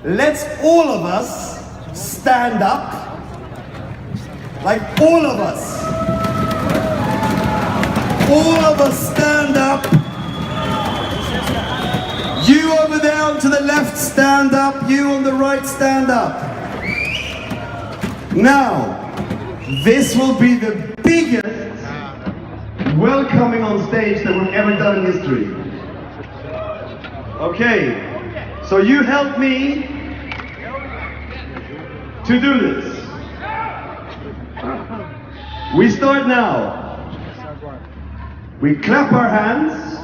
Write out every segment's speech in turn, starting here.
let's all of us stand up, like all of us. All of us stand up. You over there on to the left, stand up. You on the right, stand up. Now, this will be the biggest welcoming on stage that we've ever done in history. Okay, so you help me to do this. We start now. We clap our hands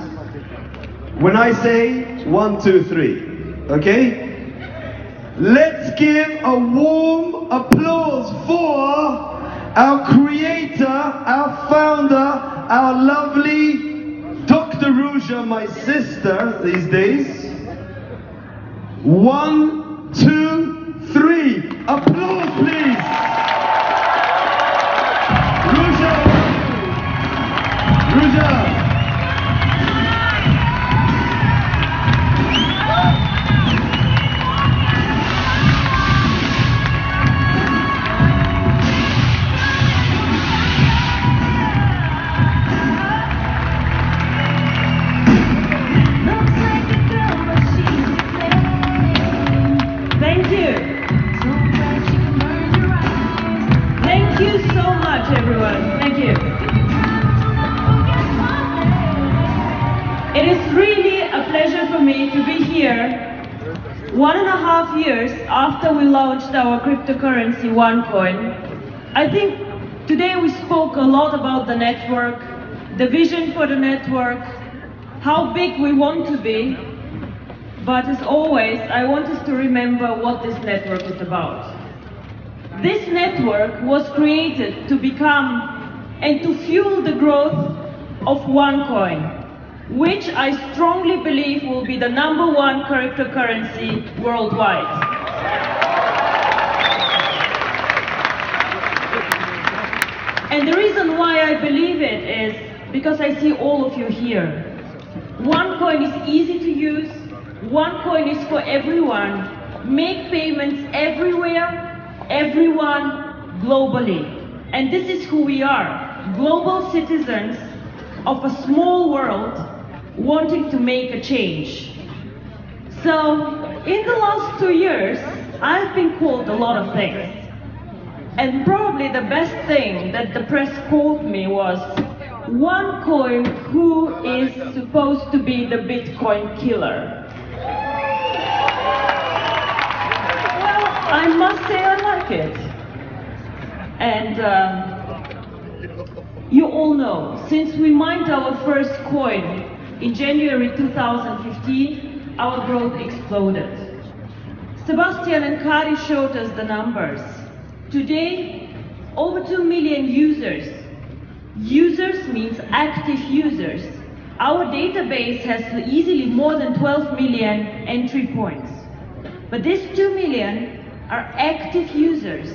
when I say 1, 2, 3. Okay? Let's give a warm applause for our creator, our founder, our lovely Dr. RUJA, my sister these days. 1, 2, 3. Applause, please. RUJA. RUJA. It is really a pleasure for me to be here 1.5 years after we launched our cryptocurrency ONECOIN. I think today we spoke a lot about the network, the vision for the network, how big we want to be, but as always, I want us to remember what this network is about. This network was created to become and to fuel the growth of ONECOIN, which I strongly believe will be the #1 cryptocurrency worldwide. And the reason why I believe it is because I see all of you here. ONECOIN is easy to use, ONECOIN is for everyone, make payments everywhere, everyone, globally. And this is who we are, global citizens of a small world wanting to make a change. So, in the last 2 years, I've been called a lot of things. And probably the best thing that the press called me was ONECOIN, who is supposed to be the Bitcoin killer. Well, I must say I like it. And you all know, since we mined our first coin in January 2015, our growth exploded. Sebastian and Kari showed us the numbers. Today, over 2 million users. Users means active users. Our database has easily more than 12 million entry points. But these 2 million are active users.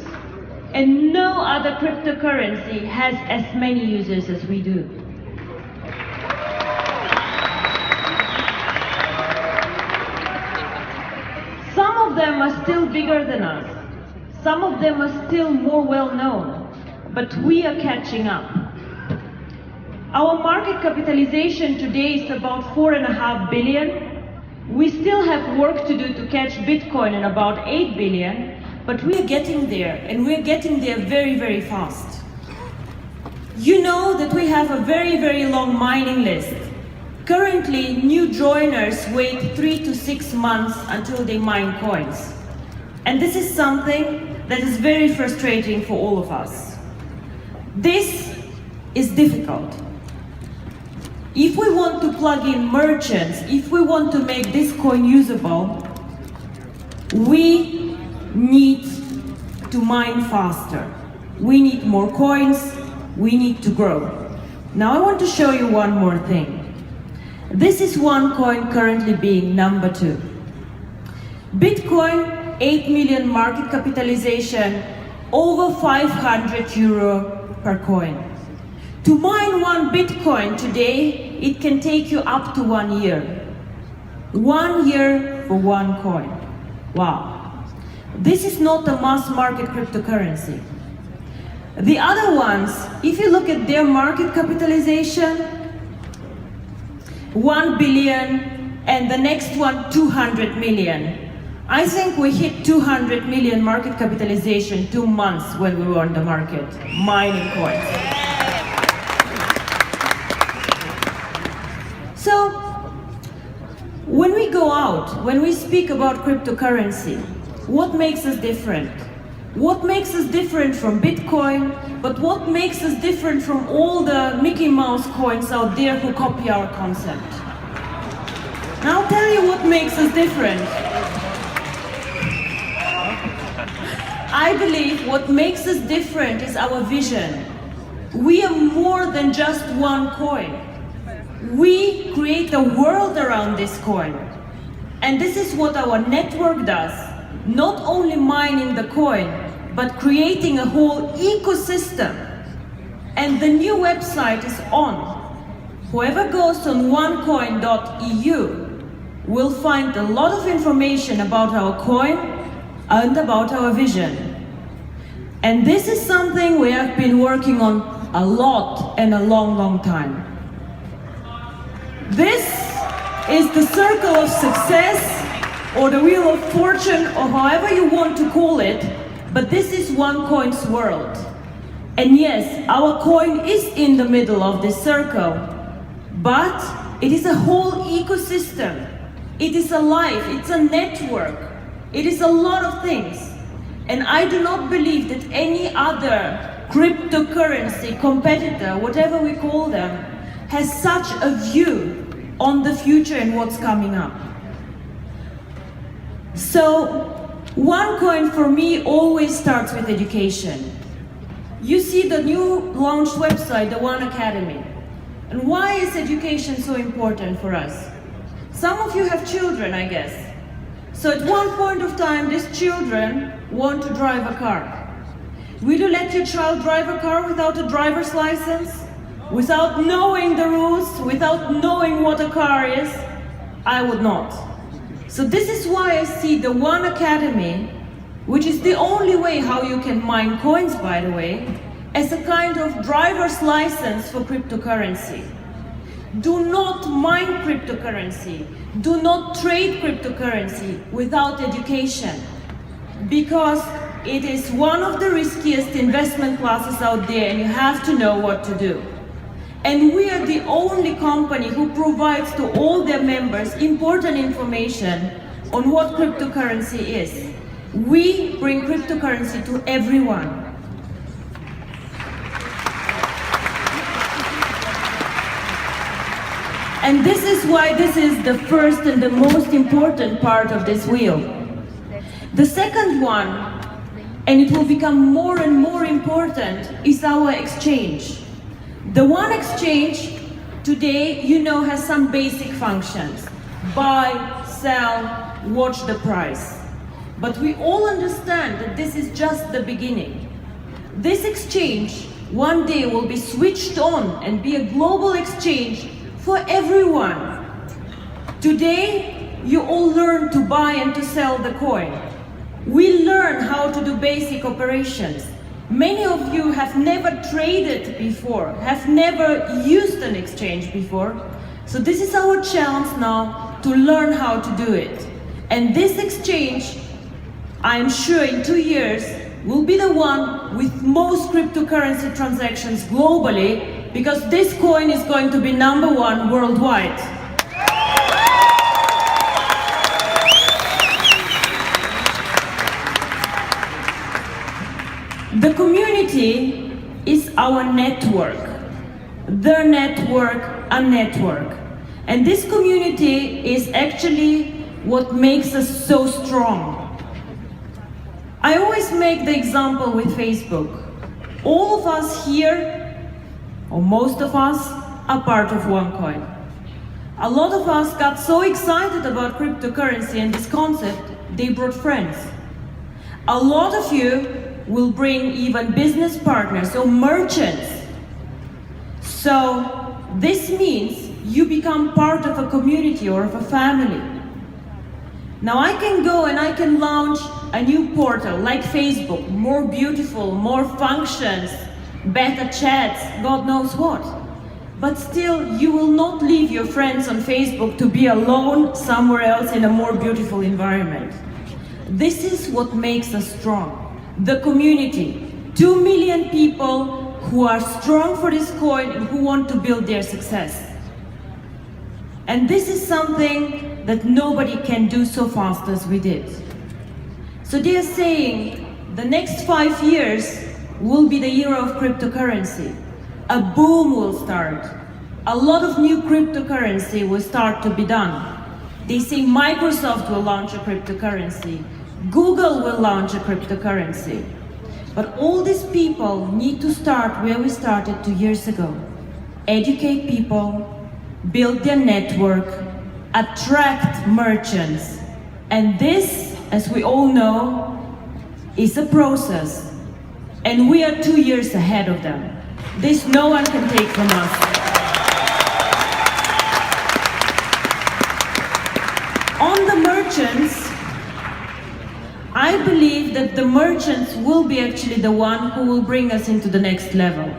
And no other cryptocurrency has as many users as we do. Some of them are still bigger than us. Some of them are still more well known. But we are catching up. Our market capitalization today is about 4.5 billion. We still have work to do to catch Bitcoin in about 8 billion. But we're getting there, and we're getting there very, very fast. You know that we have a very, very long mining list. Currently, new joiners wait 3 to 6 months until they mine coins. And this is something that is very frustrating for all of us. This is difficult. If we want to plug in merchants, if we want to make this coin usable, we need to mine faster. We need more coins, we need to grow. Now I want to show you one more thing. This is ONECOIN currently being #2. Bitcoin, 8 million market capitalization, over 500 euro per coin. To mine 1 Bitcoin today, it can take you up to 1 year. 1 year for 1 coin. Wow. This is not a mass market cryptocurrency. The other ones, if you look at their market capitalization, 1 billion, and the next one 200 million. I think we hit 200 million market capitalization 2 months when we were on the market, mining coins. So, when we go out, when we speak about cryptocurrency, what makes us different? What makes us different from Bitcoin, but what makes us different from all the Mickey Mouse coins out there who copy our concept? Now I'll tell you what makes us different. I believe what makes us different is our vision. We are more than just one coin. We create a world around this coin. And this is what our network does. Not only mining the coin, but creating a whole ecosystem. And the new website is on. Whoever goes on onecoin.eu will find a lot of information about our coin and about our vision. And this is something we have been working on a lot and a long, long time. This is the circle of success, or the wheel of fortune, or however you want to call it, but this is OneCoin's world. And yes, our coin is in the middle of this circle, but it is a whole ecosystem. It is a life, it's a network, it is a lot of things. And I do not believe that any other cryptocurrency competitor, whatever we call them, has such a view on the future and what's coming up. So, OneCoin for me always starts with education. You see the new launched website, the One Academy. And why is education so important for us? Some of you have children, I guess. So at one point of time, these children want to drive a car. Will you let your child drive a car without a driver's license? Without knowing the rules, without knowing what a car is? I would not. So this is why I see the One Academy, which is the only way how you can mine coins, by the way, as a kind of driver's license for cryptocurrency. Do not mine cryptocurrency. Do not trade cryptocurrency without education, because it is one of the riskiest investment classes out there and you have to know what to do. And we are the only company who provides to all their members important information on what cryptocurrency is. We bring cryptocurrency to everyone. And this is why this is the first and the most important part of this wheel. The second one, and it will become more and more important, is our exchange. The One Exchange today, you know, has some basic functions. Buy, sell, watch the price. But we all understand that this is just the beginning. This exchange one day will be switched on and be a global exchange for everyone. Today, you all learn to buy and to sell the coin. We learn how to do basic operations. Many of you have never traded before, have never used an exchange before. So this is our chance now to learn how to do it. And this exchange, I'm sure in 2 years, will be the one with most cryptocurrency transactions globally, because this coin is going to be #1 worldwide. The community is our network. The network, a network. And this community is actually what makes us so strong. I always make the example with Facebook. All of us here, or most of us, are part of OneCoin. A lot of us got so excited about cryptocurrency and this concept, they brought friends. A lot of you will bring even business partners or merchants. So this means you become part of a community or of a family. Now I can go and I can launch a new portal like Facebook, more beautiful, more functions, better chats, God knows what. But still, you will not leave your friends on Facebook to be alone somewhere else in a more beautiful environment. This is what makes us strong. The community, 2 million people who are strong for this coin and who want to build their success. And this is something that nobody can do so fast as we did. So they are saying the next 5 years will be the era of cryptocurrency. A boom will start. A lot of new cryptocurrency will start to be done. They say Microsoft will launch a cryptocurrency. Google will launch a cryptocurrency. But all these people need to start where we started 2 years ago. Educate people, build their network, attract merchants. And this, as we all know, is a process. And we are 2 years ahead of them. This no one can take from us. On the merchants, I believe that the merchants will be actually the one who will bring us into the next level.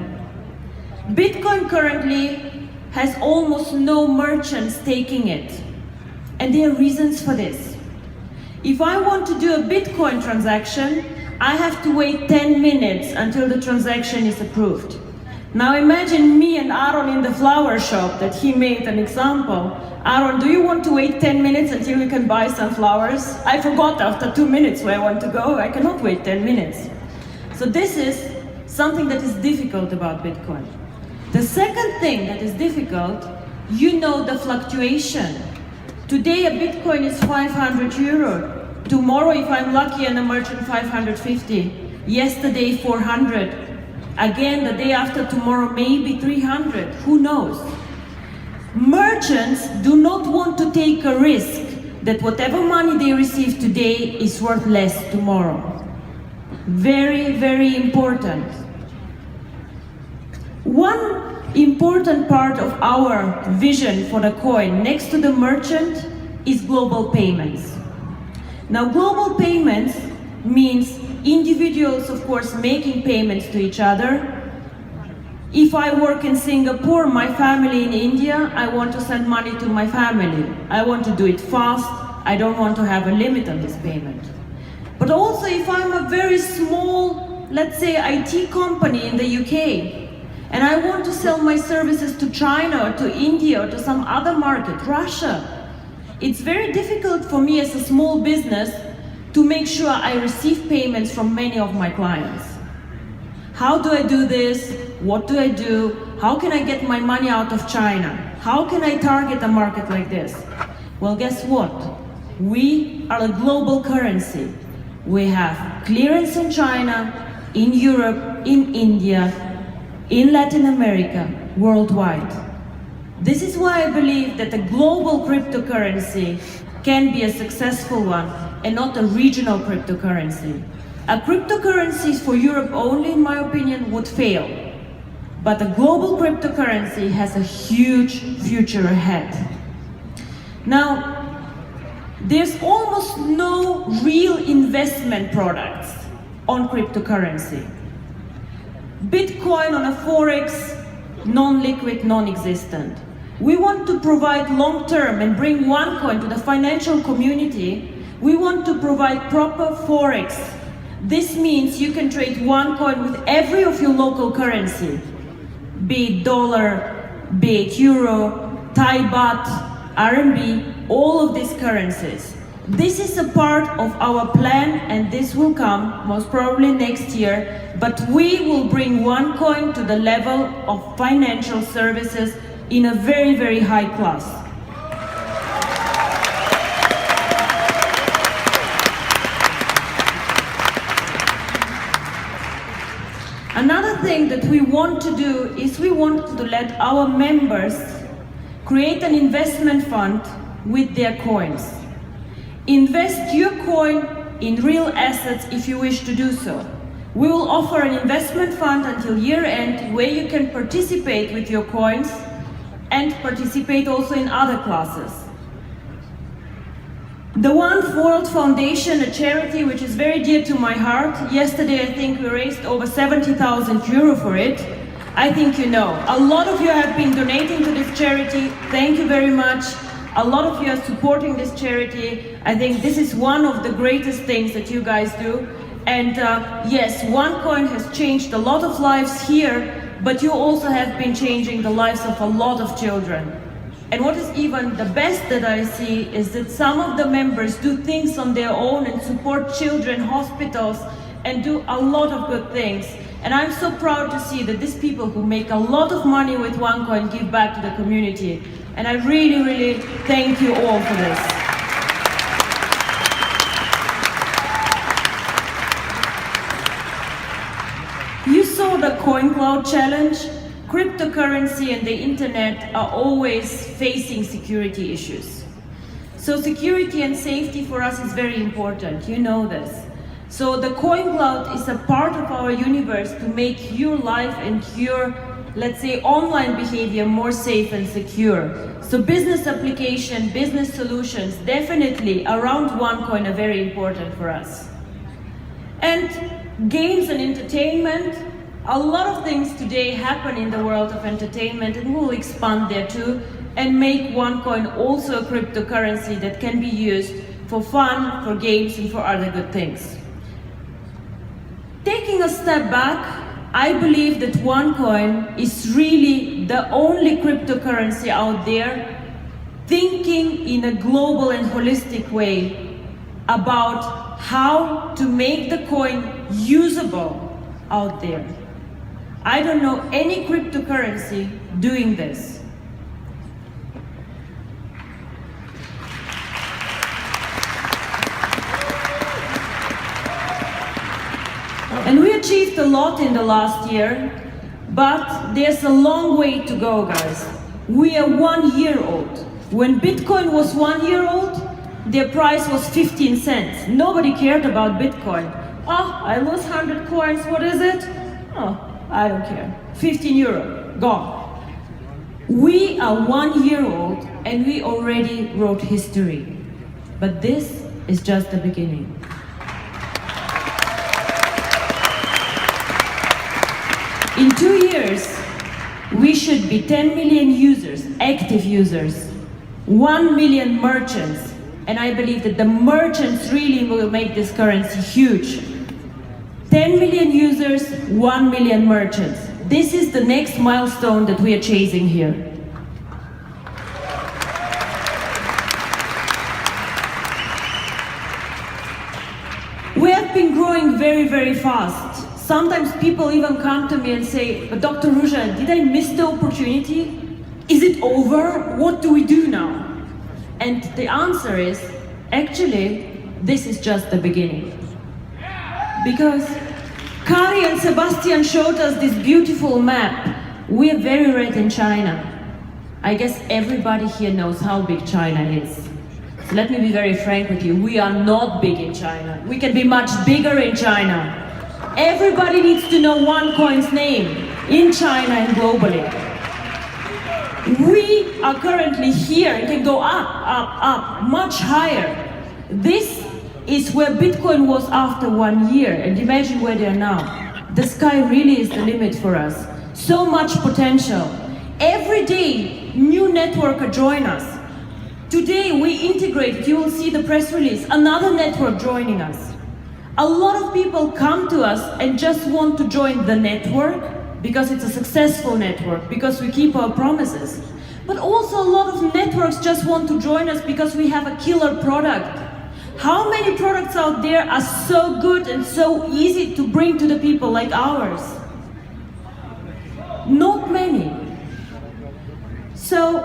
Bitcoin currently has almost no merchants taking it. And there are reasons for this. If I want to do a Bitcoin transaction, I have to wait 10 minutes until the transaction is approved. Now imagine me and Aaron in the flower shop that he made an example. Aaron, do you want to wait 10 minutes until you can buy some flowers? I forgot after 2 minutes where I want to go. I cannot wait 10 minutes. So this is something that is difficult about Bitcoin. The second thing that is difficult, you know the fluctuation. Today a Bitcoin is 500 euro. Tomorrow, if I'm lucky and a merchant, 550. Yesterday, 400. Again, the day after tomorrow, maybe 300. Who knows? Merchants do not want to take a risk that whatever money they receive today is worth less tomorrow. Very, very important. One important part of our vision for the coin, next to the merchant, is global payments. Now, global payments means individuals, of course, making payments to each other. If I work in Singapore, my family in India, I want to send money to my family. I want to do it fast. I don't want to have a limit on this payment. But also, if I'm a very small, let's say, IT company in the UK, and I want to sell my services to China or to India or to some other market, Russia, it's very difficult for me as a small business to make sure I receive payments from many of my clients. How do I do this? What do I do? How can I get my money out of China? How can I target a market like this? Well, guess what? We are a global currency. We have clearance in China, in Europe, in India, in Latin America, worldwide. This is why I believe that a global cryptocurrency can be a successful one and not a regional cryptocurrency. A cryptocurrency for Europe only, in my opinion, would fail. But a global cryptocurrency has a huge future ahead. Now, there's almost no real investment products on cryptocurrency. Bitcoin on a forex, non-liquid, non-existent. We want to provide long-term and bring ONECOIN to the financial community. We want to provide proper forex. This means you can trade ONECOIN with every of your local currency, be it dollar, be it euro, Thai baht, RMB, all of these currencies. This is a part of our plan, and this will come most probably next year, but we will bring ONECOIN to the level of financial services in a very, very high class. Another thing that we want to do is we want to let our members create an investment fund with their coins. Invest your coin in real assets if you wish to do so. We will offer an investment fund until year end where you can participate with your coins and participate also in other classes. The One World Foundation, a charity which is very dear to my heart. Yesterday, I think we raised over 70,000 euro for it. I think you know. A lot of you have been donating to this charity. Thank you very much. A lot of you are supporting this charity. I think this is one of the greatest things that you guys do. And yes, ONECOIN has changed a lot of lives here, but you also have been changing the lives of a lot of children. And what is even the best that I see is that some of the members do things on their own and support children, hospitals, and do a lot of good things. And I'm so proud to see that these people who make a lot of money with ONECOIN give back to the community. And I really, really thank you all for this. You saw the CoinCloud challenge. Cryptocurrency and the internet are always facing security issues. So security and safety for us is very important, you know this. So the CoinCloud is a part of our universe to make your life and your, let's say, online behavior more safe and secure. So business application, business solutions, definitely around ONECOIN are very important for us. And games and entertainment, a lot of things today happen in the world of entertainment, and we'll expand there too and make ONECOIN also a cryptocurrency that can be used for fun, for games, and for other good things. Taking a step back, I believe that ONECOIN is really the only cryptocurrency out there thinking in a global and holistic way about how to make the coin usable out there. I don't know any cryptocurrency doing this. And we achieved a lot in the last year, but there's a long way to go, guys. We are 1 year old. When Bitcoin was 1 year old, their price was 15 cents. Nobody cared about Bitcoin. Oh, I lost 100 coins, what is it? Oh, I don't care. 15 euro, gone. We are 1 year old and we already wrote history. But this is just the beginning. In 2 years, we should be 10 million users, active users, 1 million merchants, and I believe that the merchants really will make this currency huge. 10 million users, 1 million merchants. This is the next milestone that we are chasing here. We have been growing very, very fast. Sometimes people even come to me and say, but Dr. Ruja, did I miss the opportunity? Is it over? What do we do now? And the answer is, actually, this is just the beginning. Because Kari and Sebastian showed us this beautiful map. We are very red in China. I guess everybody here knows how big China is. So let me be very frank with you, we are not big in China. We can be much bigger in China. Everybody needs to know ONECOIN's name in China and globally. We are currently here and can go up, up, up, much higher. This is where Bitcoin was after 1 year, and imagine where they are now. The sky really is the limit for us. So much potential. Every day, new networker join us. Today we integrate, you will see the press release, another network joining us. A lot of people come to us and just want to join the network because it's a successful network, because we keep our promises. But also a lot of networks just want to join us because we have a killer product. How many products out there are so good and so easy to bring to the people like ours? Not many. So,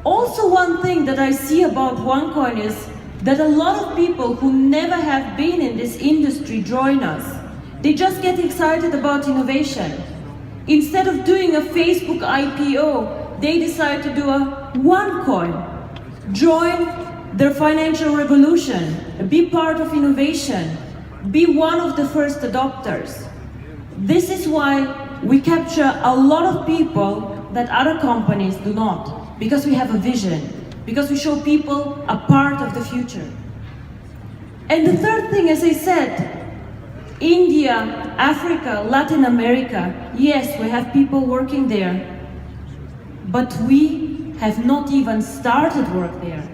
also one thing that I see about ONECOIN is that a lot of people who never have been in this industry join us. They just get excited about innovation. Instead of doing a Facebook IPO, they decide to do a ONECOIN. Join the financial revolution, be part of innovation, be one of the first adopters. This is why we capture a lot of people that other companies do not, because we have a vision, because we show people a part of the future. And the third thing, as I said, India, Africa, Latin America, yes, we have people working there, but we have not even started work there.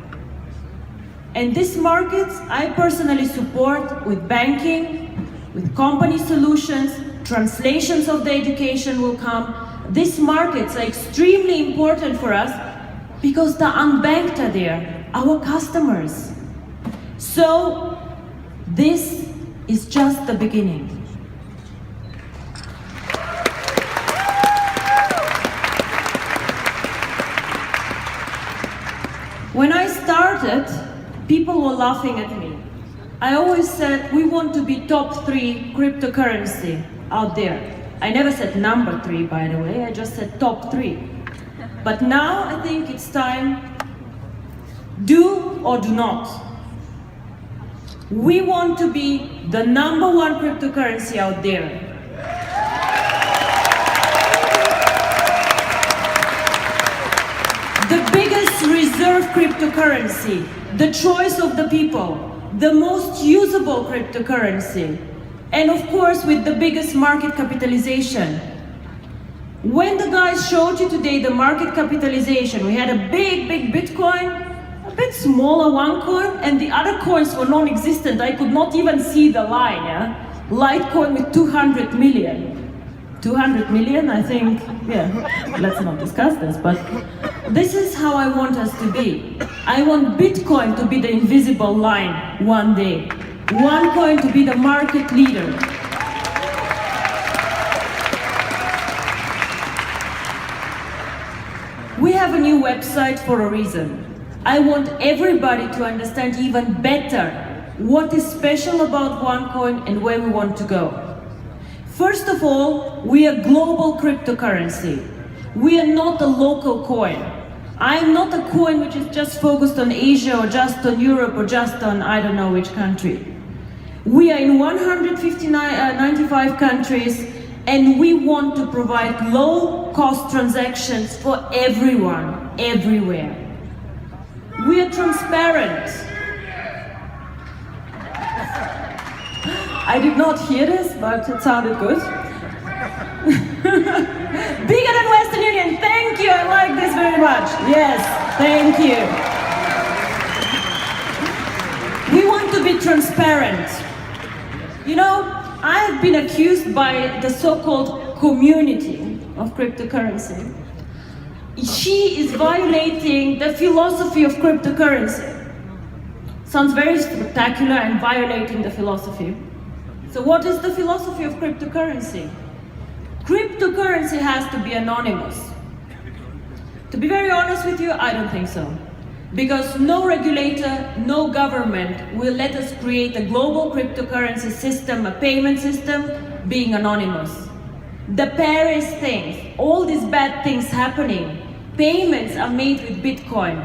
And these markets, I personally support with banking, with company solutions, translations of the education will come. These markets are extremely important for us because the unbanked are there, our customers. So this is just the beginning. When I started, people were laughing at me. I always said we want to be top 3 cryptocurrency out there. I never said number 3, by the way, I just said top 3. But now I think it's time, do or do not. We want to be the number 1 cryptocurrency out there. The biggest reserve cryptocurrency, the choice of the people, the most usable cryptocurrency, and of course with the biggest market capitalization. When the guys showed you today the market capitalization, we had a big Bitcoin, a bit smaller ONECOIN, and the other coins were non-existent. I could not even see the line, yeah? Litecoin with 200 million. 200 million, I think, yeah, let's not discuss this, but this is how I want us to be. I want Bitcoin to be the invisible line one day. ONECOIN to be the market leader. We have a new website for a reason. I want everybody to understand even better what is special about ONECOIN and where we want to go. First of all, we are global cryptocurrency. We are not a local coin. I'm not a coin which is just focused on Asia or just on Europe or just on I don't know which country. We are in 95 countries and we want to provide low-cost transactions for everyone, everywhere. We are transparent. I did not hear this, but it sounded good. Bigger than Western Union, thank you, I like this very much. Yes, thank you. We want to be transparent. You know, I have been accused by the so-called community of cryptocurrency. She is violating the philosophy of cryptocurrency. Sounds very spectacular and violating the philosophy. So what is the philosophy of cryptocurrency? Cryptocurrency has to be anonymous. To be very honest with you, I don't think so. Because no regulator, no government will let us create a global cryptocurrency system, a payment system, being anonymous. The Paris things, all these bad things happening, payments are made with Bitcoin.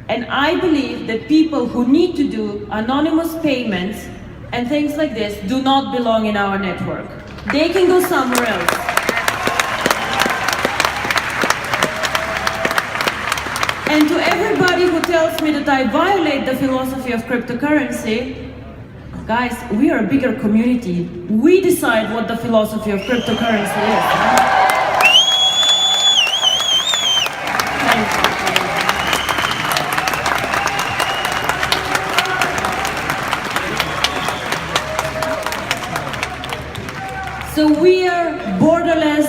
And I believe that people who need to do anonymous payments and things like this do not belong in our network. They can go somewhere else. And to everybody who tells me that I violate the philosophy of cryptocurrency, guys, we are a bigger community. We decide what the philosophy of cryptocurrency is. Thank you. So we are borderless,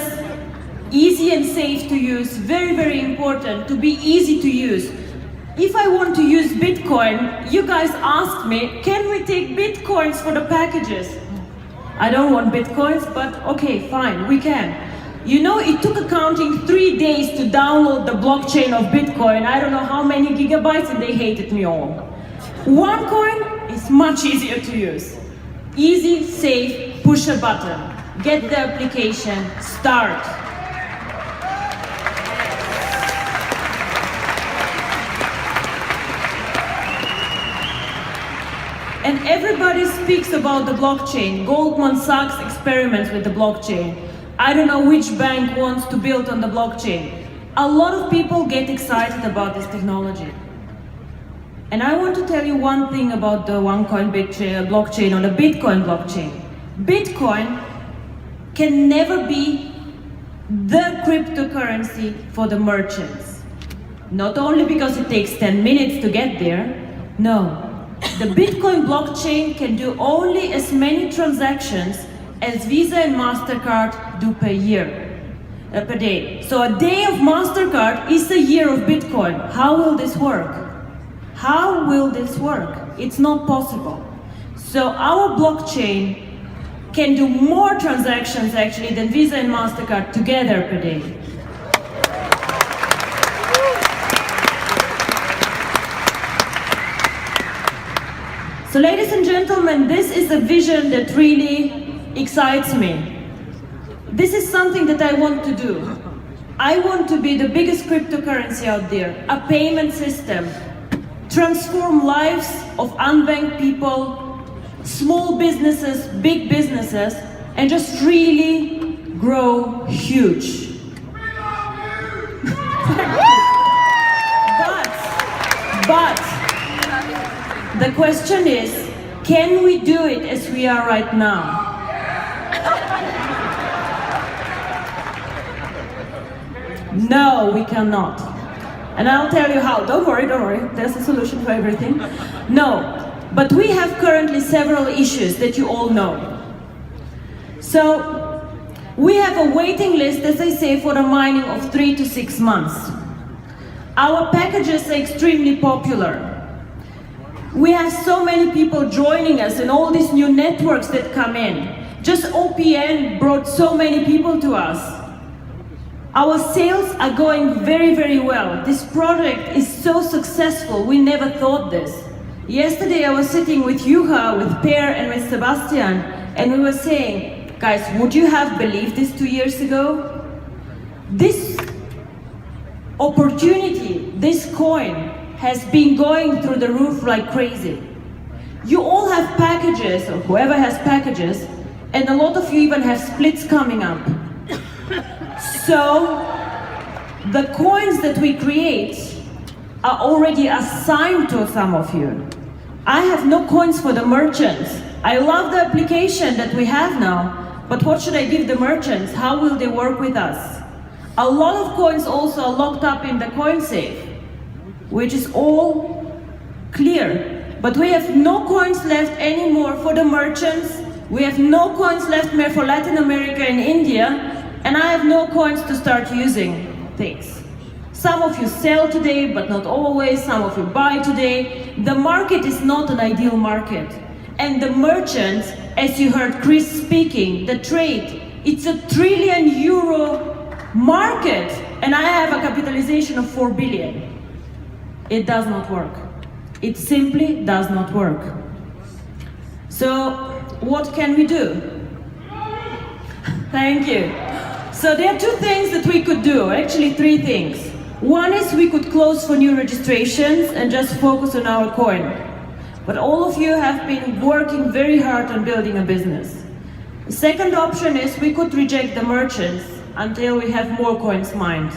easy and safe to use, very, very important to be easy to use. If I want to use Bitcoin, you guys asked me, can we take Bitcoins for the packages? I don't want Bitcoins, but okay, fine, we can. You know, it took accounting 3 days to download the blockchain of Bitcoin. I don't know how many gigabytes, and they hated me all. ONECOIN is much easier to use. Easy, safe, push a button. Get the application, start. And everybody speaks about the blockchain. Goldman Sachs experiments with the blockchain. I don't know which bank wants to build on the blockchain. A lot of people get excited about this technology. And I want to tell you one thing about the ONECOIN blockchain or the Bitcoin blockchain. Bitcoin can never be the cryptocurrency for the merchants. Not only because it takes 10 minutes to get there, no. The Bitcoin blockchain can do only as many transactions as Visa and MasterCard do per year, per day. So a day of MasterCard is a year of Bitcoin. How will this work? How will this work? It's not possible. So our blockchain can do more transactions actually than Visa and MasterCard together per day. So ladies and gentlemen, this is a vision that really excites me. This is something that I want to do. I want to be the biggest cryptocurrency out there, a payment system, transform lives of unbanked people, small businesses, big businesses, and just really grow huge. But the question is, can we do it as we are right now? No, we cannot. And I'll tell you how. Don't worry, there's a solution for everything. No, but we have currently several issues that you all know. So, we have a waiting list, as I say, for the mining of 3 to 6 months. Our packages are extremely popular. We have so many people joining us and all these new networks that come in. Just OPN brought so many people to us. Our sales are going very, very well. This project is so successful, we never thought this. Yesterday I was sitting with Juha, with Per and with Sebastian, and we were saying, guys, would you have believed this 2 years ago? This opportunity, this coin, has been going through the roof like crazy. You all have packages, or whoever has packages, and a lot of you even have splits coming up. So, the coins that we create are already assigned to some of you. I have no coins for the merchants. I love the application that we have now, but what should I give the merchants? How will they work with us? A lot of coins also are locked up in the coin safe, which is all clear. But we have no coins left anymore for the merchants. We have no coins left more for Latin America and India. And I have no coins to start using things. Some of you sell today, but not always. Some of you buy today. The market is not an ideal market. And the merchants, as you heard Chris speaking, the trade, it's a €1 trillion market. And I have a capitalization of 4 billion. It does not work. It simply does not work. So, what can we do? Thank you. So there are 2 things that we could do, actually 3 things. One is we could close for new registrations and just focus on our coin. But all of you have been working very hard on building a business. The second option is we could reject the merchants until we have more coins mined.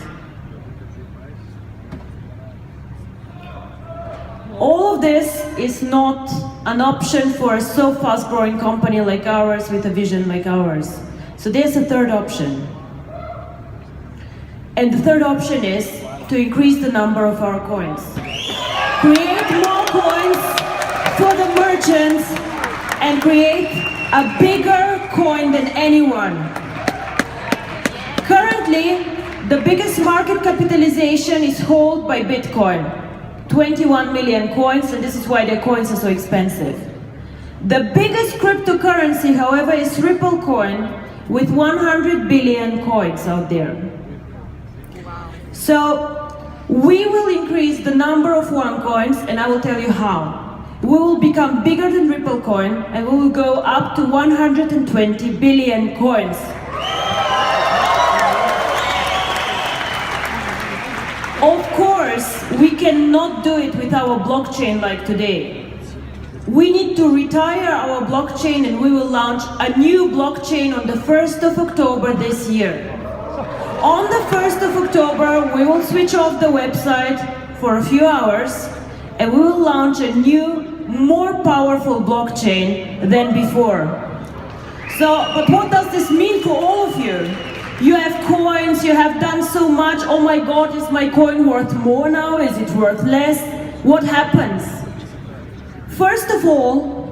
All of this is not an option for a so fast growing company like ours with a vision like ours. So there's a third option. And the third option is to increase the number of our coins. Create more coins for the merchants and create a bigger coin than anyone. Currently, the biggest market capitalization is held by Bitcoin. 21 million coins, and this is why their coins are so expensive. The biggest cryptocurrency, however, is Ripple coin with 100 billion coins out there. So, we will increase the number of ONECOINs, and I will tell you how. We will become bigger than Ripple coin, and we will go up to 120 billion coins. Of course, we cannot do it with our blockchain like today. We need to retire our blockchain, and we will launch a new blockchain on the 1st of October this year. On the 1st of October, we will switch off the website for a few hours, and we will launch a new, more powerful blockchain than before. But what does this mean for all of you? You have coins, you have done so much. Oh my God, is my coin worth more now? Is it worth less? What happens? First of all,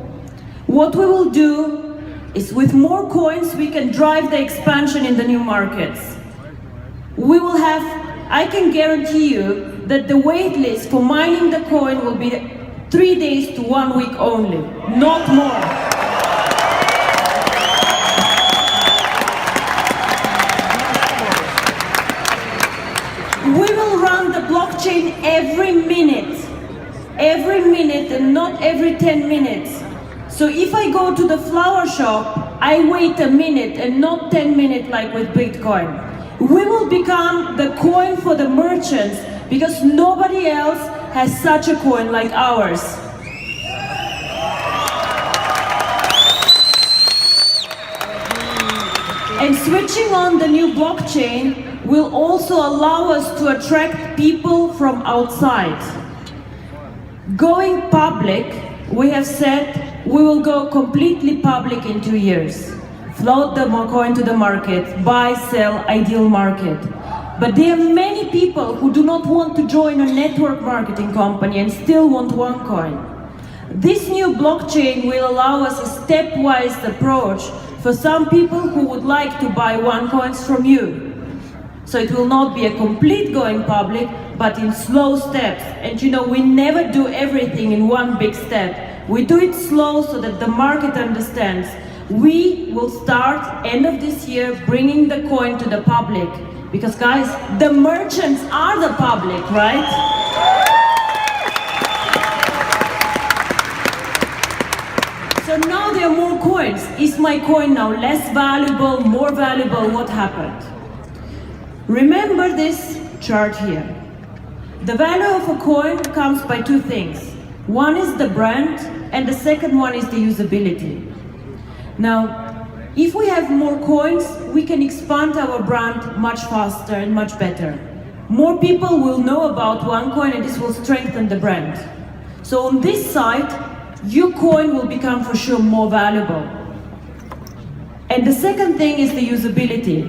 what we will do is with more coins we can drive the expansion in the new markets. We will have, I can guarantee you that the wait list for mining the coin will be 3 days to 1 week only, not more. We will run the blockchain every minute and not every 10 minutes. So if I go to the flower shop, I wait a minute and not 10 minutes like with Bitcoin. We will become the coin for the merchants because nobody else has such a coin like ours. And switching on the new blockchain will also allow us to attract people from outside. Going public, we have said we will go completely public in 2 years. Float the coin to the market, buy, sell, ideal market. But there are many people who do not want to join a network marketing company and still want ONECOIN. This new blockchain will allow us a stepwise approach for some people who would like to buy ONECOINs from you. So it will not be a complete going public, but in slow steps. And you know, we never do everything in one big step. We do it slow so that the market understands. We will start end of this year bringing the coin to the public. Because guys, the merchants are the public, right? So now there are more coins. Is my coin now less valuable, more valuable? What happened? Remember this chart here. The value of a coin comes by two things. One is the brand, and the second one is the usability. Now, if we have more coins, we can expand our brand much faster and much better. More people will know about ONECOIN and this will strengthen the brand. So on this side, your coin will become for sure more valuable. And the second thing is the usability.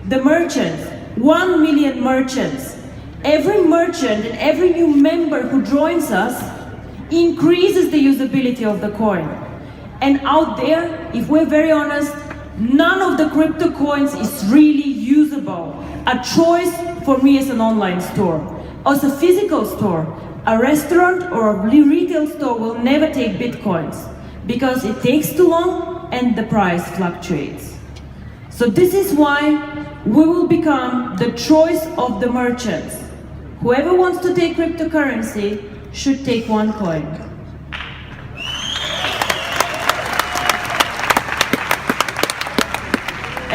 The merchants, 1 million merchants. Every merchant and every new member who joins us increases the usability of the coin. And out there, if we're very honest, none of the crypto coins is really usable. A choice for me as an online store. As a physical store, a restaurant or a retail store will never take Bitcoins because it takes too long and the price fluctuates. So this is why we will become the choice of the merchants. Whoever wants to take cryptocurrency should take ONECOIN.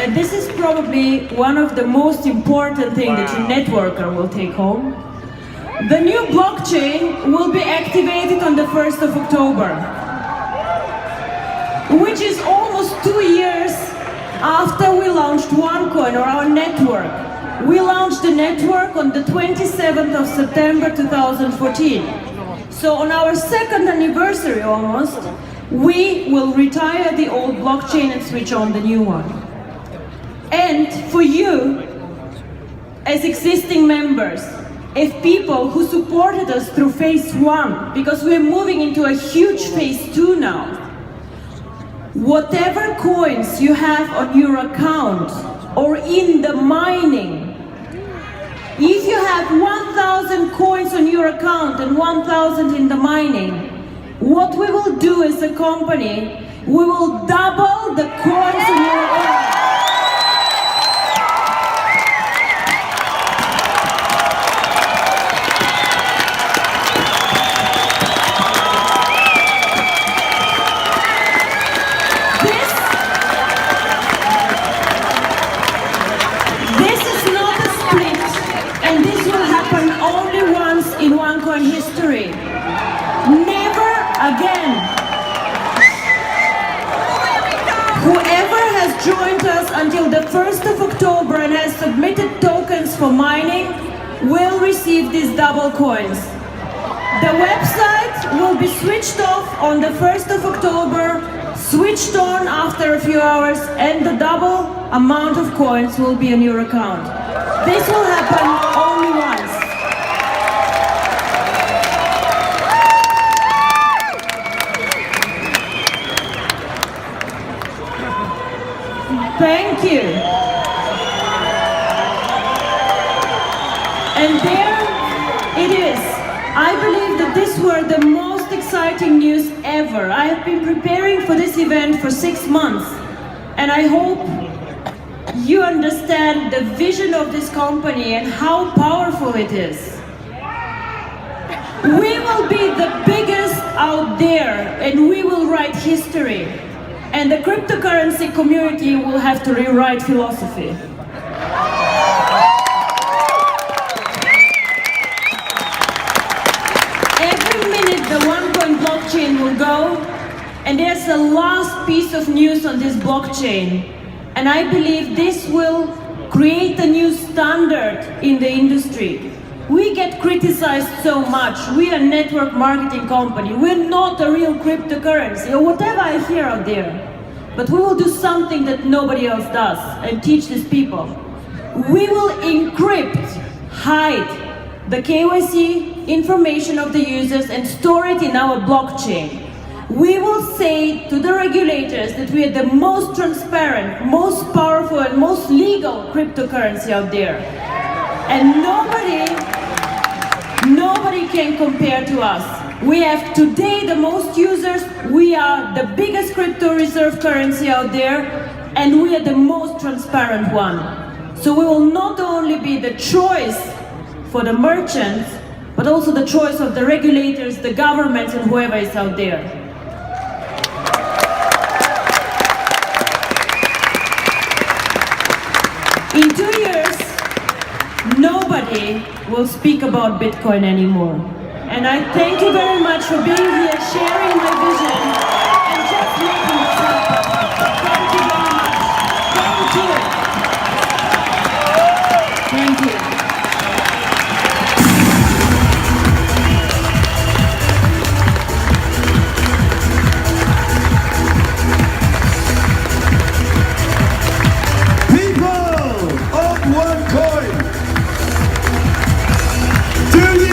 And this is probably one of the most important things that your networker will take home. The new blockchain will be activated on the 1st of October, which is almost 2 years after we launched ONECOIN or our network. We launched the network on the 27th of September 2014. So on our second anniversary almost, we will retire the old blockchain and switch on the new one. And for you, as existing members, as people who supported us through phase 1, because we're moving into a huge phase 2 now, whatever coins you have on your account or in the mining, if you have 1,000 coins on your account and 1,000 in the mining, what we will do as a company, we will double the coins on your account. In ONECOIN history. Never again. Whoever has joined us until the 1st of October and has submitted tokens for mining will receive these double coins. The website will be switched off on the 1st of October, switched on after a few hours, and the double amount of coins will be on your account. This will happen only once. Thank you. And there it is. I believe that these were the most exciting news ever. I have been preparing for this event for 6 months, and I hope you understand the vision of this company and how powerful it is. We will be the biggest out there, and we will write history. And the cryptocurrency community will have to rewrite philosophy. Every minute the ONECOIN blockchain will go, and there's a last piece of news on this blockchain. And I believe this will create a new standard in the industry. We get criticized so much. We are a network marketing company. We're not a real cryptocurrency, or whatever I hear out there. But we will do something that nobody else does and teach these people. We will encrypt, hide the KYC information of the users and store it in our blockchain. We will say to the regulators that we are the most transparent, most powerful, and most legal cryptocurrency out there. And nobody can compare to us. We have today the most users, we are the biggest crypto reserve currency out there, and we are the most transparent one. So we will not only be the choice for the merchants, but also the choice of the regulators, the governments, and whoever is out there. In 2 years, nobody will speak about Bitcoin anymore. And I thank you very much for being here, sharing my vision, and just making this happen. Thank you very much. Thank you. Thank you.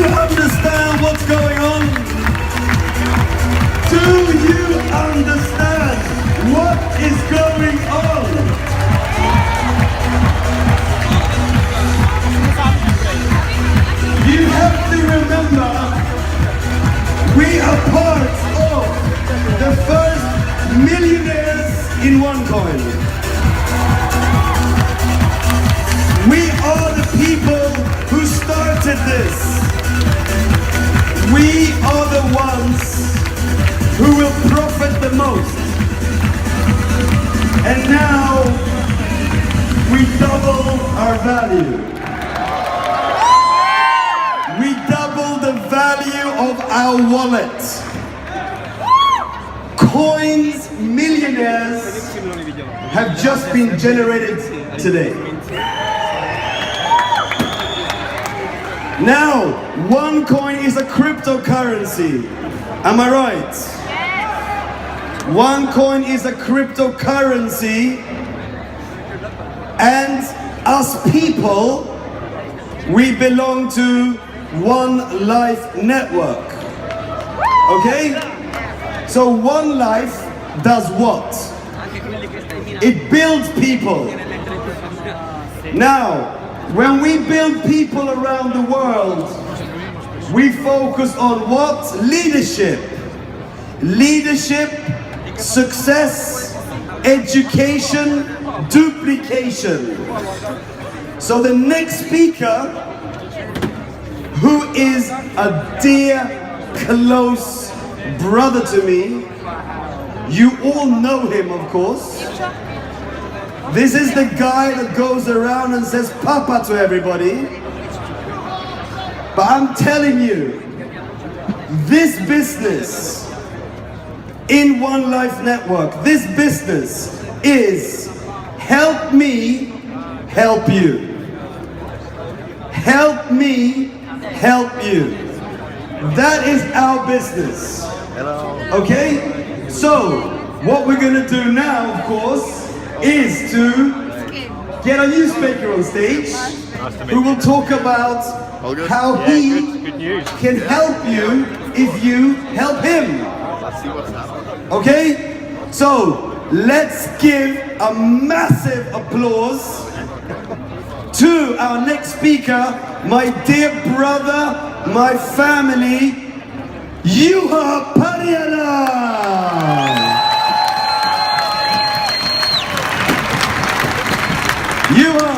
Understand what's going on? Do you understand what is going on? You have to remember, we are part of the first millionaires in ONECOIN. We are the people who started this. We are the ones who will profit the most. And now we double our value. We double the value of our wallet. Coins millionaires have just been generated today. Now, ONECOIN is a cryptocurrency. Am I right? ONECOIN is a cryptocurrency, and us people, we belong to One Life Network. Okay? So One Life does what? It builds people. Now, when we build people around the world, we focus on what? Leadership. Leadership, success, education, duplication. So the next speaker, who is a dear, close brother to me, you all know him, of course. This is the guy that goes around and says Papa to everybody. But I'm telling you, this business in One Life Network, this business is help me help you. Help me help you. That is our business. Hello. Okay? So, what we're gonna do now, of course, is to get a new speaker on stage who will talk about how he can help you if you help him. Let's see what's happening. Okay? So, let's give a massive applause to our next speaker, my dear brother, my family, Juha Pariala. Juha.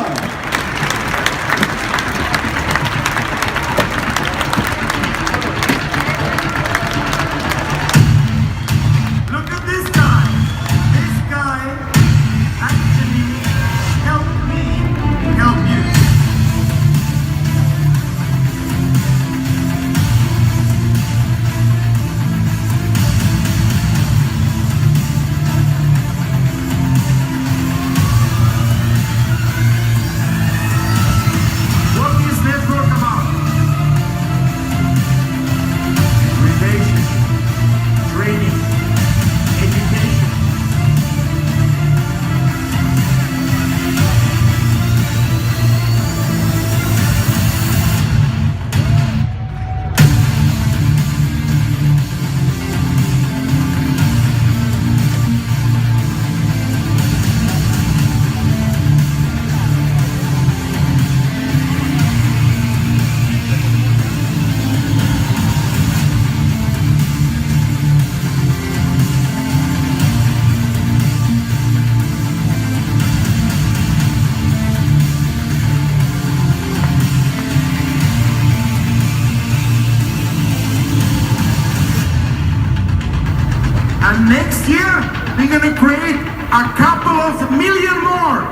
Look at this guy. This guy actually helped me help you. What is network about? Relationship, training, education. And next year, we're gonna create a couple of million more.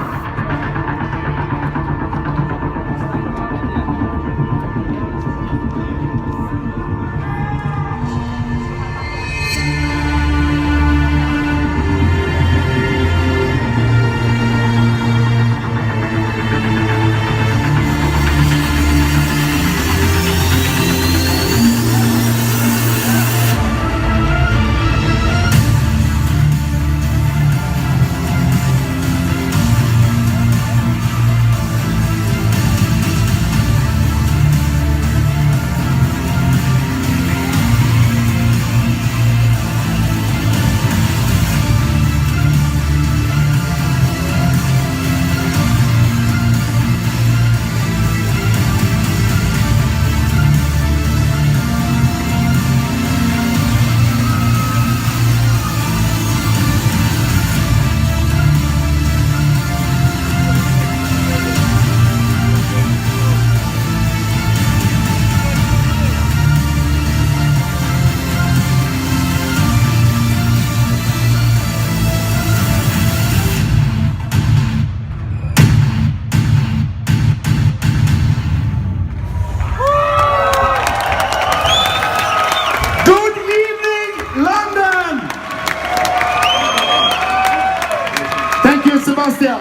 Sebastian.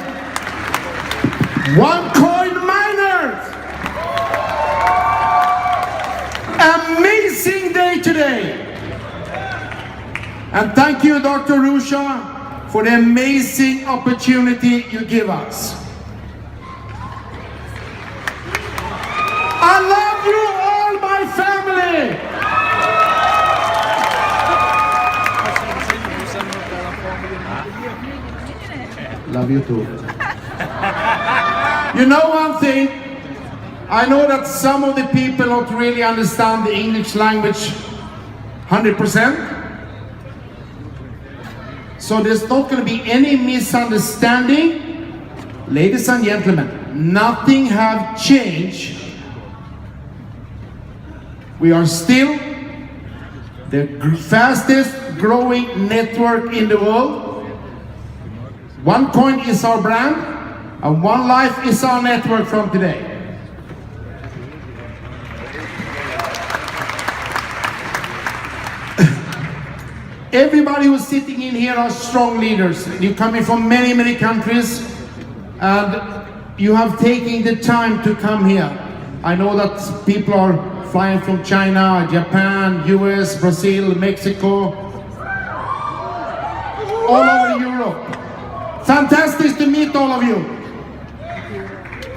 ONECOIN miners. Amazing day today. And thank you, Dr. RUJA, for the amazing opportunity you give us. I love you all, my family. Love you too. You know one thing, I know that some of the people don't really understand the English language 100%. So there's not going to be any misunderstanding. Ladies and gentlemen, nothing have changed. We are still the fastest growing network in the world. ONECOIN is our brand, and One Life is our network from today. Everybody who's sitting in here are strong leaders. You're coming from many, many countries, and you have taken the time to come here. I know that people are flying from China, Japan, US, Brazil, Mexico, all over Europe. Fantastic to meet all of you.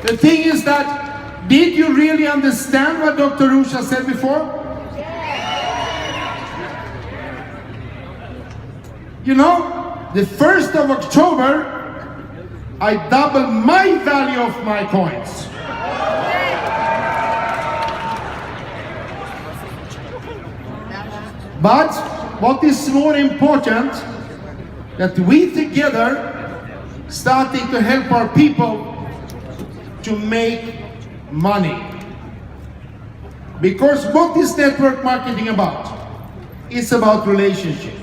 The thing is that, did you really understand what Dr. RUJA said before? You know, the 1st of October, I doubled my value of my coins. But what is more important, that we together starting to help our people to make money. Because what is network marketing about? It's about relationship.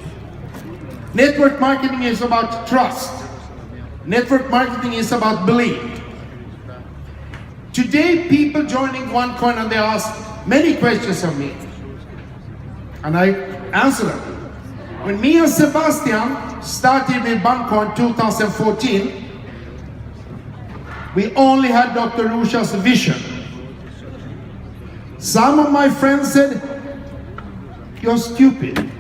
Network marketing is about trust. Network marketing is about belief. Today, people joining ONECOIN and they ask many questions of me. And I answer them. When me and Sebastian started with ONECOIN 2014, we only had Dr. RUJA's vision. Some of my friends said, "You're stupid."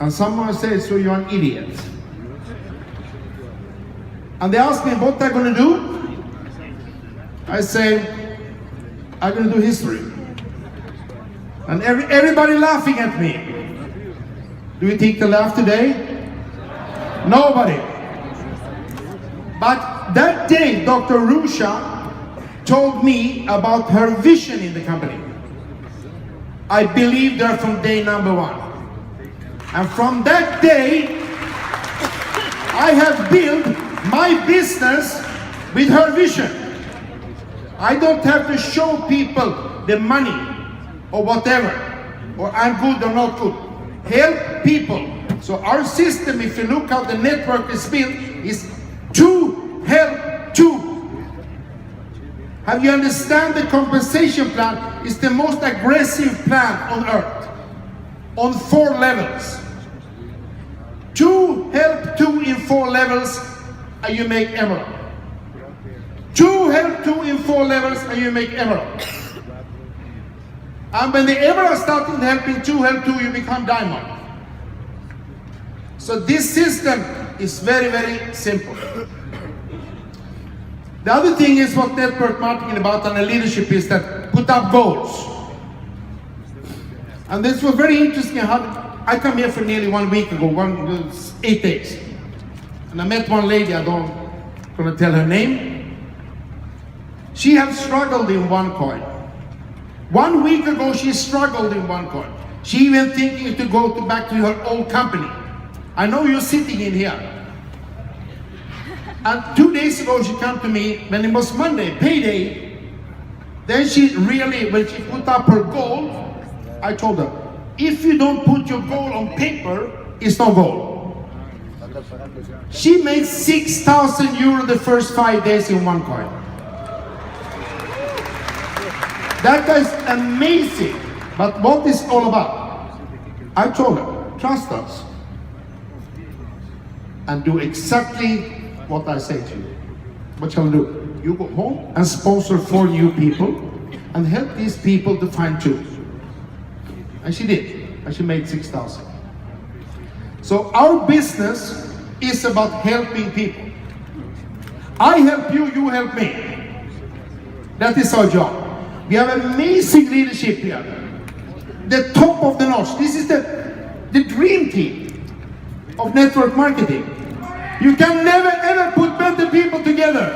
And someone said, "So you're an idiot." And they asked me what I'm going to do. I say, I'm going to do history. And everybody laughing at me. Do you think they laugh today? Nobody. But that day, Dr. RUJA told me about her vision in the company. I believed her from day number one. And from that day, I have built my business with her vision. I don't have to show people the money or whatever, or I'm good or not good. Help people. So our system, if you look how the network is built, is to help to. Have you understand the compensation plan is the most aggressive plan on earth, on 4 levels. To help 2 in 4 levels, and you make emerald. 2 help 2 in 4 levels, and you make emerald. And when the emerald starting helping 2 help 2, you become diamond. So this system is very, very simple. The other thing is what network marketing about and the leadership is that put up goals. And this was very interesting. I come here for nearly 1 week ago, 8 days. And I met one lady, I don't gonna tell her name. She has struggled in ONECOIN. 1 week ago, she struggled in ONECOIN. She even thinking to go back to her old company. I know you're sitting in here. And 2 days ago, she came to me, when it was Monday, payday. Then she really, when she put up her goal, I told her, if you don't put your goal on paper, it's no goal. She made 6,000 euro the first 5 days in ONECOIN. That is amazing. But what is all about? I told her, trust us. And do exactly what I say to you. What shall I do? You go home and sponsor 4 new people and help these people to find 2. And she did. And she made 6,000. So our business is about helping people. I help you, you help me. That is our job. We have amazing leadership here. The top of the notch. This is the dream team of network marketing. You can never ever put better people together.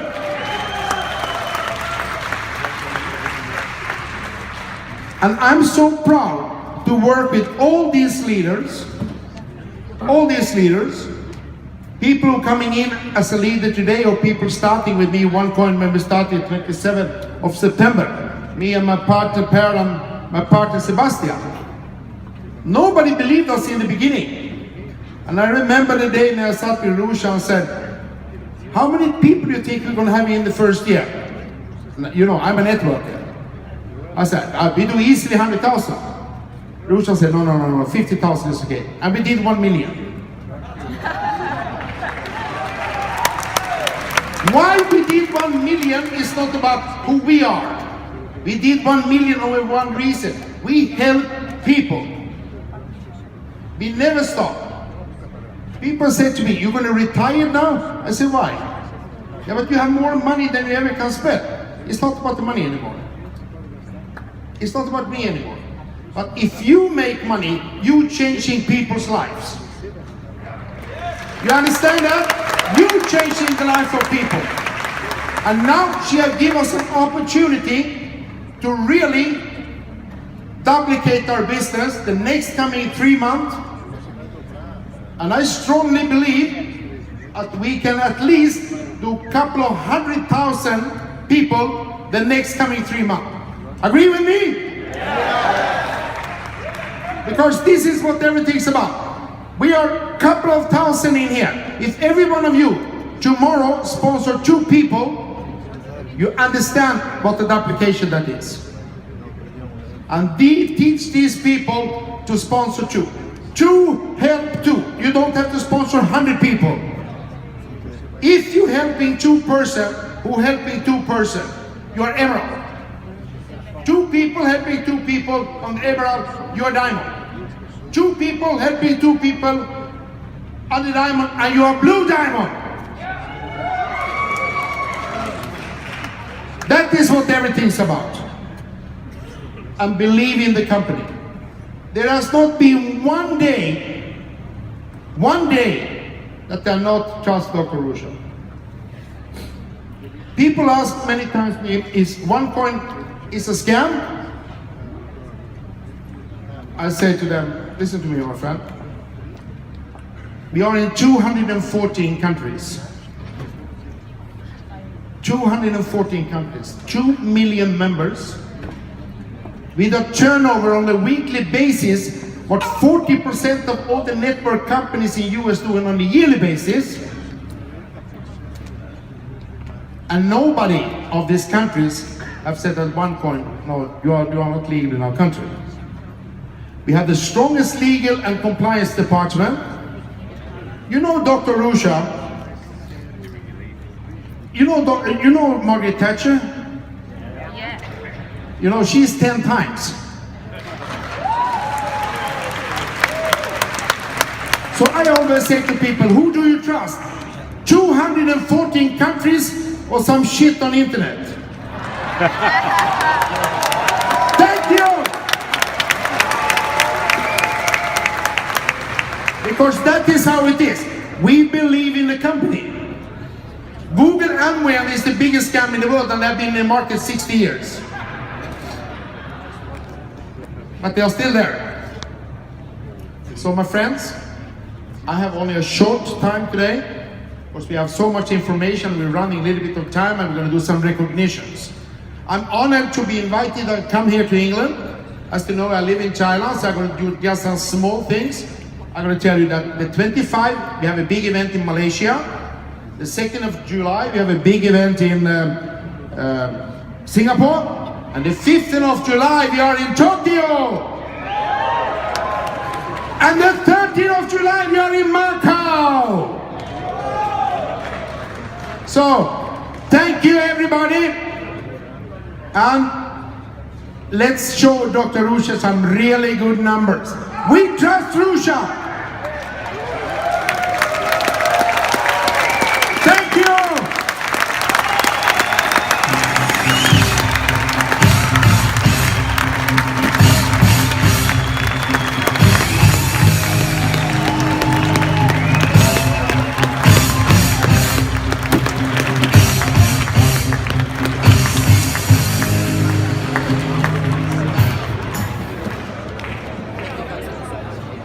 And I'm so proud to work with all these leaders, people who are coming in as a leader today, or people starting with me. ONECOIN member started 27th of September. Me and my partner Per and my partner Sebastian. Nobody believed us in the beginning. And I remember the day when I sat with RUJA and said, how many people do you think we're going to have in the first year? You know, I'm a networker. I said, we do easily 100,000. RUJA said, no, 50,000 is okay. And we did 1 million. Why we did 1 million is not about who we are. We did 1 million over one reason. We help people. We never stop. People say to me, "You're going to retire now?" I say, "Why?" "Yeah, but you have more money than you ever can spend." It's not about the money anymore. It's not about me anymore. But if you make money, you changing people's lives. You understand that? You changing the life of people. And now she has given us an opportunity to really duplicate our business the next coming 3 months. And I strongly believe that we can at least do a couple of 100,000 people the next coming 3 months. Agree with me? Because this is what everything's about. We are a couple of thousand in here. If every one of you tomorrow sponsor 2 people, you understand what the duplication that is. And they teach these people to sponsor 2. 2 help 2. You don't have to sponsor 100 people. If you helping 2 person who helping 2 person, you are emerald. 2 people helping 2 people on the emerald, you are diamond. 2 people helping 2 people on the diamond, and you are blue diamond. That is what everything's about. And believe in the company. There has not been one day that they are not trust Dr. RUJA. People ask many times me, is ONECOIN is a scam? I say to them, listen to me, my friend. We are in 214 countries. 214 countries, 2 million members, with a turnover on a weekly basis, what 40% of all the network companies in US do on a yearly basis. And nobody of these countries have said at ONECOIN, no, you are not legal in our country. We have the strongest legal and compliance department. You know Dr. RUJA. You know Margaret Thatcher? Yeah. You know, she's 10 times. So I always say to people, who do you trust? 214 countries or some shit on internet? Thank you! Because that is how it is. We believe in the company. Google Amway is the biggest scam in the world, and they've been in the market 60 years. But they are still there. So my friends, I have only a short time today, because we have so much information, we're running a little bit of time, and we're going to do some recognitions. I'm honored to be invited to come here to England. As you know, I live in China, so I'm going to do just some small things. I'm going to tell you that the 25th, we have a big event in Malaysia. The 2nd of July, we have a big event in Singapore. And the 15th of July, we are in Tokyo. And the 13th of July, we are in Macau. So, thank you everybody. And let's show Dr. RUJA some really good numbers. We trust RUJA.